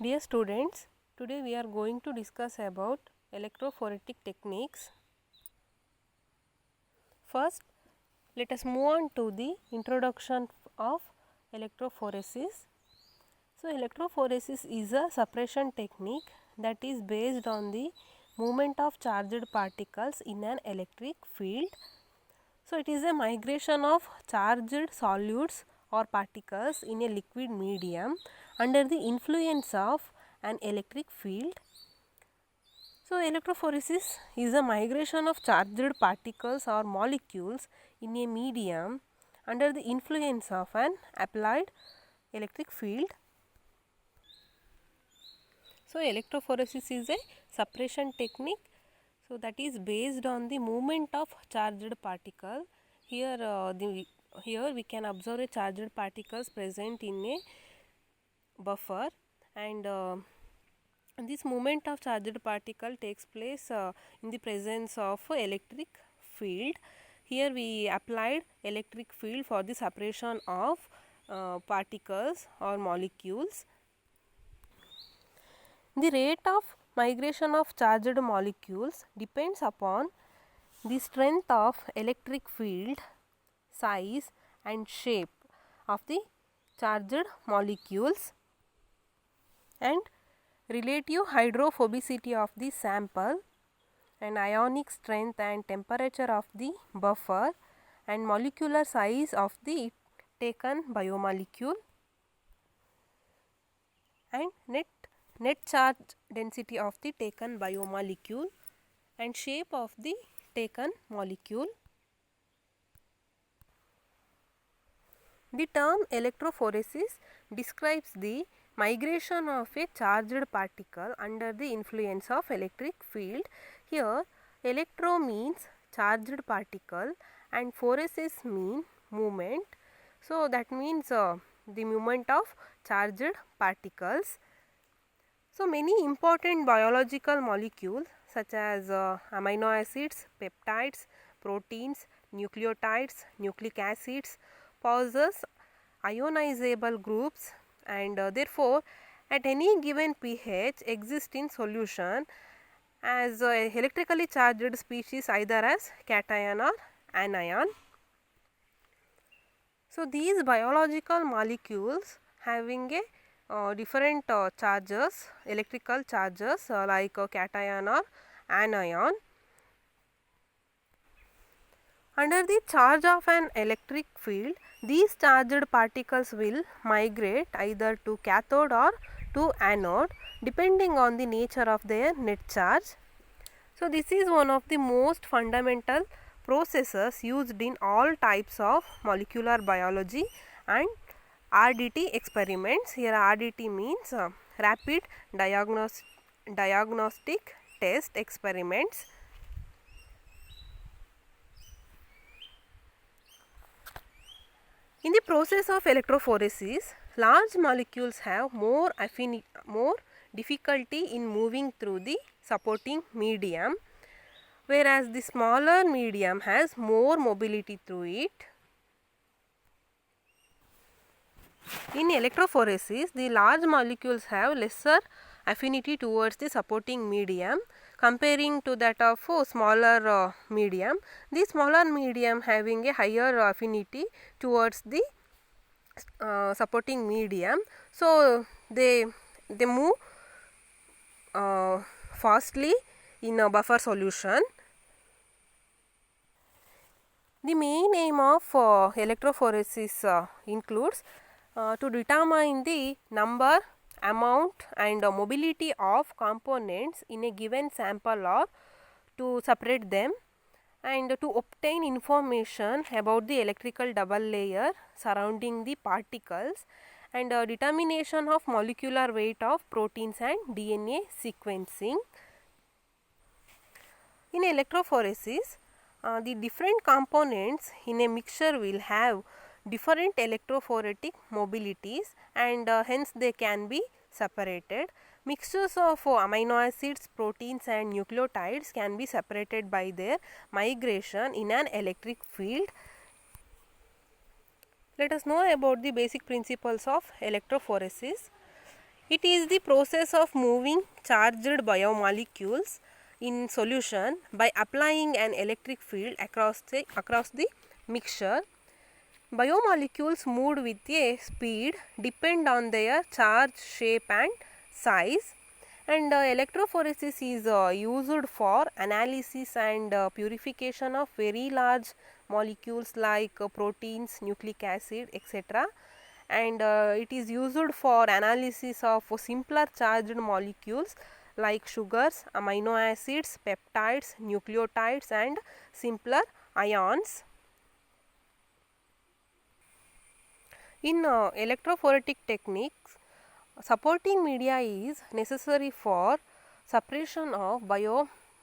Dear students, today we are going to discuss about electrophoretic techniques. First, let us move on to the introduction of electrophoresis. So, electrophoresis is a suppression technique that is based on the movement of charged particles in an electric field. So, it is a migration of charged solutes or particles in a liquid medium under the influence of an electric field. So, electrophoresis is a migration of charged particles or molecules in a medium under the influence of an applied electric field. So, electrophoresis is a suppression technique. So, that is based on the movement of charged particle. Here we can observe a charged particles present in a buffer, and this movement of charged particle takes place in the presence of electric field. Here we applied electric field for the suppression of particles or molecules. The rate of migration of charged molecules depends upon the strength of electric field, size and shape of the charged molecules, and relative hydrophobicity of the sample, and ionic strength and temperature of the buffer, and molecular size of the taken biomolecule, and net charge density of the taken biomolecule, and shape of the taken molecule. The term electrophoresis describes the migration of a charged particle under the influence of electric field. Here electro means charged particle and phoresis mean movement. So, that means the movement of charged particles. So, many important biological molecules such as amino acids, peptides, proteins, nucleotides, nucleic acids possess ionizable groups, and therefore, at any given pH exist in solution as electrically charged species either as cation or anion. So, these biological molecules having a different charges, electrical charges like cation or anion. Under the charge of an electric field, these charged particles will migrate either to cathode or to anode depending on the nature of their net charge. So, this is one of the most fundamental processes used in all types of molecular biology and RDT experiments. Here RDT means rapid diagnostic test experiments. In the process of electrophoresis, large molecules have more difficulty in moving through the supporting medium, whereas the smaller medium has more mobility through it. In electrophoresis, the large molecules have lesser affinity towards the supporting medium comparing to that of smaller medium. The smaller medium having a higher affinity towards the supporting medium. So, they move fastly in a buffer solution. The main aim of electrophoresis includes to determine the number, amount and mobility of components in a given sample or to separate them, and to obtain information about the electrical double layer surrounding the particles, and determination of molecular weight of proteins and DNA sequencing. In electrophoresis, the different components in a mixture will have different electrophoretic mobilities, and hence they can be separated. Mixtures of amino acids, proteins and nucleotides can be separated by their migration in an electric field. Let us know about the basic principles of electrophoresis. It is the process of moving charged biomolecules in solution by applying an electric field across the mixture. Biomolecules moved with a speed depend on their charge, shape and size, and electrophoresis is used for analysis and purification of very large molecules like proteins, nucleic acid, etc. And it is used for analysis of simpler charged molecules like sugars, amino acids, peptides, nucleotides and simpler ions. In electrophoretic techniques, supporting media is necessary for suppression of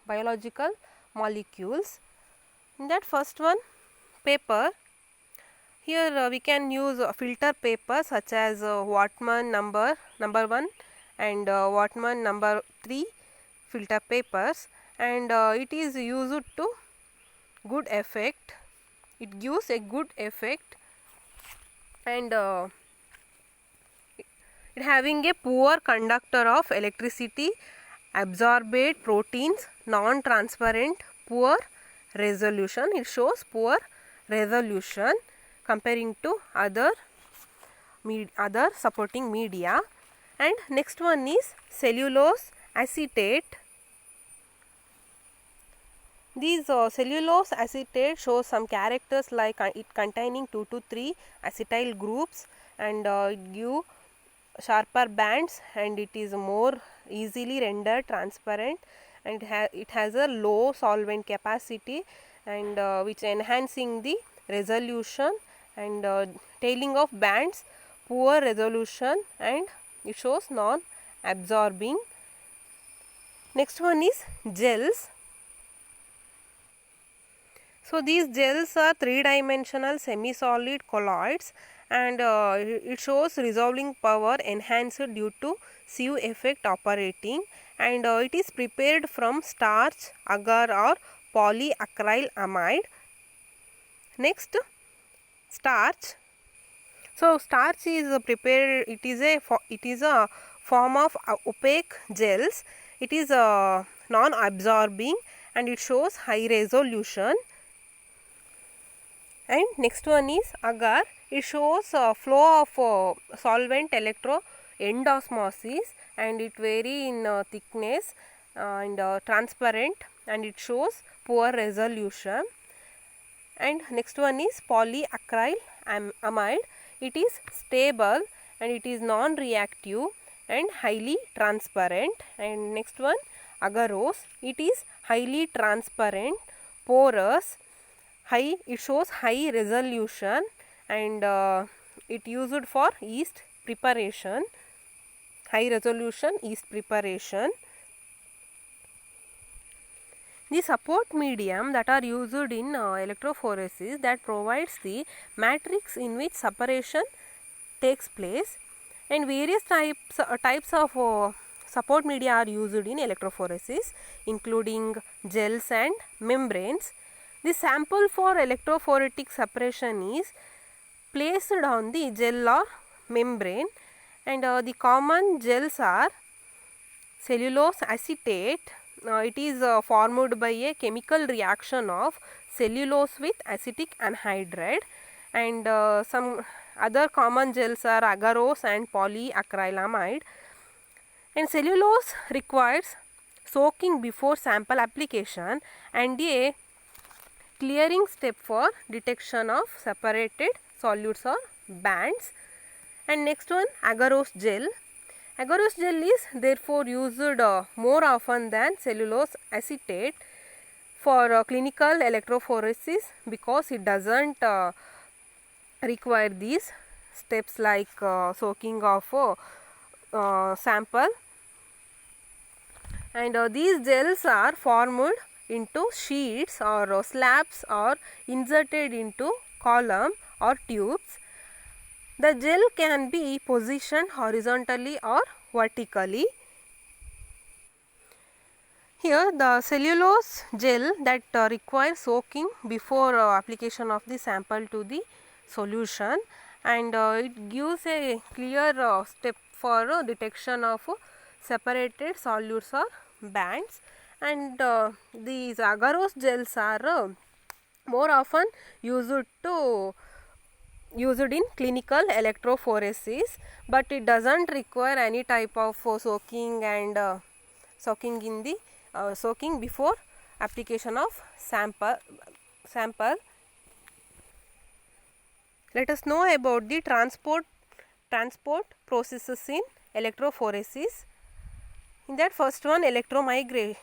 biological molecules. In that first one, paper. Here we can use filter paper such as Whatman number 1 and Whatman number 3 filter papers, and it is used to good effect. It gives a good effect, and it having a poor conductor of electricity, absorbate proteins, non-transparent, poor resolution. It shows poor resolution comparing to other supporting media. And next one is cellulose acetate. These cellulose acetate shows some characters like it containing 2 to 3 acetyl groups, and it give sharper bands, and it is more easily rendered transparent, and it has a low solvent capacity, and which enhancing the resolution, and tailing of bands, poor resolution, and it shows non-absorbing. Next one is gels. So, these gels are three-dimensional semi-solid colloids, and it shows resolving power enhanced due to sieve effect operating, and it is prepared from starch, agar or polyacrylamide. Next, starch. So, starch is prepared, it is a form of opaque gels. It is non-absorbing, and it shows high resolution. And next one is agar. It shows flow of solvent electroendosmosis, and it vary in thickness and transparent, and it shows poor resolution. And next one is polyacrylamide. It is stable, and it is non-reactive and highly transparent. And next one, agarose. It is highly transparent, porous, high. It shows high resolution, and it used for yeast preparation. High resolution yeast preparation. The support medium that are used in electrophoresis that provides the matrix in which separation takes place, and various types of support media are used in electrophoresis, including gels and membranes. The sample for electrophoretic separation is placed on the gel or membrane, and the common gels are cellulose acetate. It is formed by a chemical reaction of cellulose with acetic anhydride, and some other common gels are agarose and polyacrylamide. And cellulose requires soaking before sample application and a clearing step for detection of separated solutes or bands. And next one, agarose gel. Agarose gel is therefore used more often than cellulose acetate for clinical electrophoresis, because it does not require these steps like soaking of sample, and these gels are formed into sheets or slabs or inserted into column or tubes. The gel can be positioned horizontally or vertically. Here the cellulose gel that requires soaking before application of the sample to the solution, and it gives a clear step for detection of separated solutes or bands. And these agarose gels are more often used in clinical electrophoresis, but it doesn't require any type of soaking and soaking before application of sample. Let us know about the transport processes in electrophoresis. In that, first one, electromigration.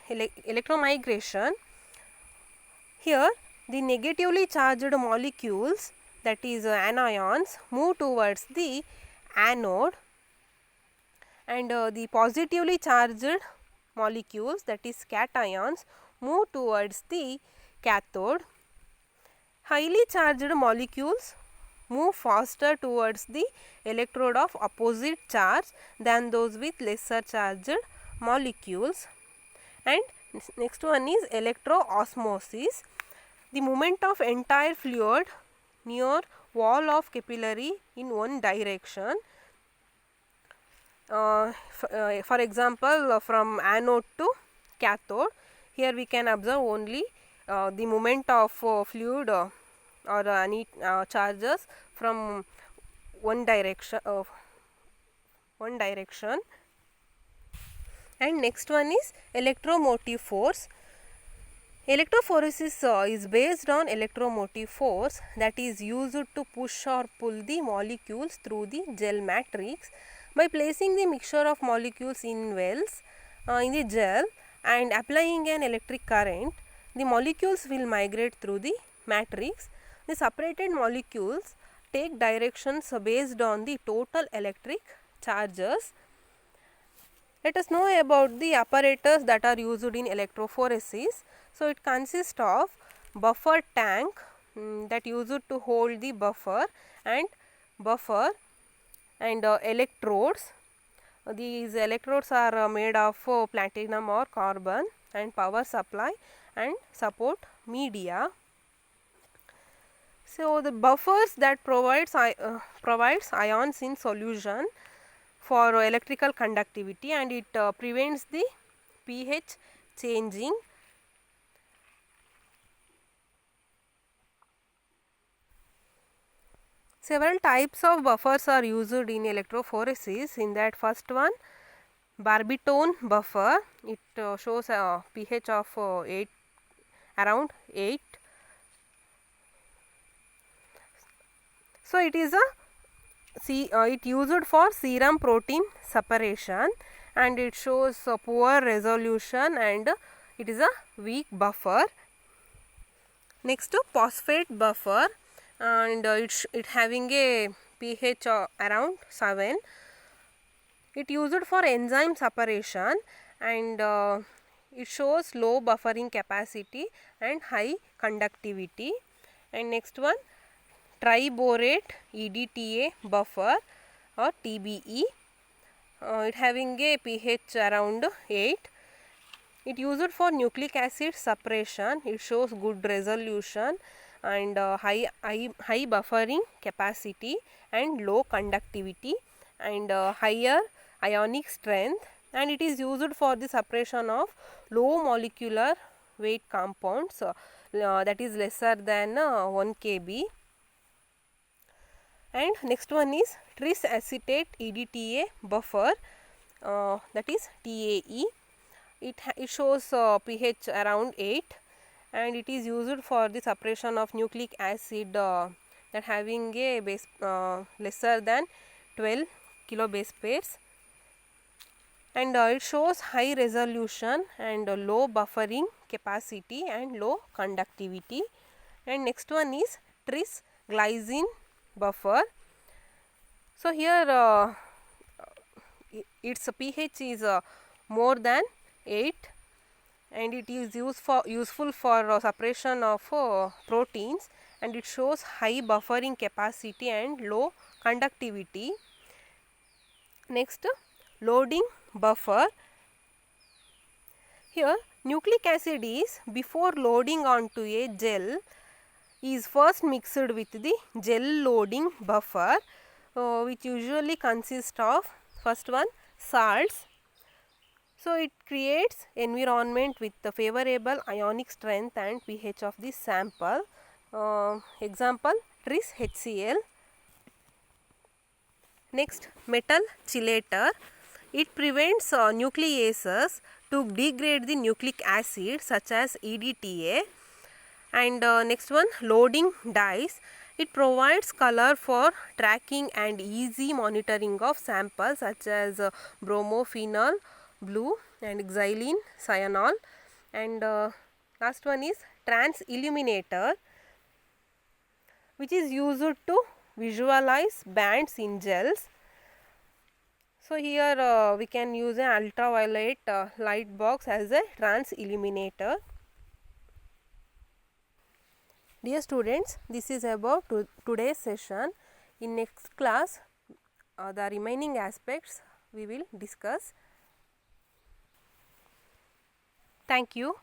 Here the negatively charged molecules, that is anions, move towards the anode, and the positively charged molecules, that is cations, move towards the cathode. Highly charged molecules move faster towards the electrode of opposite charge than those with lesser charged molecules. And next one is electroosmosis. The movement of entire fluid near wall of capillary in one direction. For example, from anode to cathode, here we can observe only the movement of fluid or any charges from one direction. And next one is electromotive force. Electrophoresis is based on electromotive force, that is used to push or pull the molecules through the gel matrix. By placing the mixture of molecules in wells in the gel and applying an electric current, the molecules will migrate through the matrix. The separated molecules take directions based on the total electric charges. Let us know about the apparatus that are used in electrophoresis. So, it consists of buffer tank that used to hold the buffer and electrodes. These electrodes are made of platinum or carbon, and power supply and support media. So, the buffers that provides ions in solution for electrical conductivity, and it prevents the pH changing. Several types of buffers are used in electrophoresis. In that, first one, Barbitone buffer. It shows a pH of around 8. So, it is it used for serum protein separation, and it shows poor resolution, and it is a weak buffer. Next, phosphate buffer, and it having a pH around 7. It used for enzyme separation, and it shows low buffering capacity and high conductivity. And next one, triborate EDTA buffer or TBE. It having a pH around 8. It used for nucleic acid separation. It shows good resolution and high buffering capacity and low conductivity and higher ionic strength, and it is used for the separation of low molecular weight compounds that is lesser than 1 kb. And next one is tris acetate EDTA buffer, that is TAE. It shows pH around 8, and it is used for the separation of nucleic acid that having a base lesser than 12 kilobase pairs, and it shows high resolution and low buffering capacity and low conductivity. And next one is tris glycine buffer. So, here its pH is more than 8, and it is useful for separation of proteins, and it shows high buffering capacity and low conductivity. Next, loading buffer. Here nucleic acid is, before loading onto a gel, is first mixed with the gel loading buffer, which usually consists of First one, salts. So it creates environment with the favorable ionic strength and pH of the sample. Example, tris HCl. Next, metal chelator. It prevents nucleases to degrade the nucleic acid such as EDTA. And next one, loading dyes. It provides color for tracking and easy monitoring of samples such as bromophenol blue and xylene cyanol. And last one is trans illuminator, which is used to visualize bands in gels. So here we can use an ultraviolet light box as a trans illuminator. Dear students, this is about today's session. In next class, the remaining aspects we will discuss. Thank you.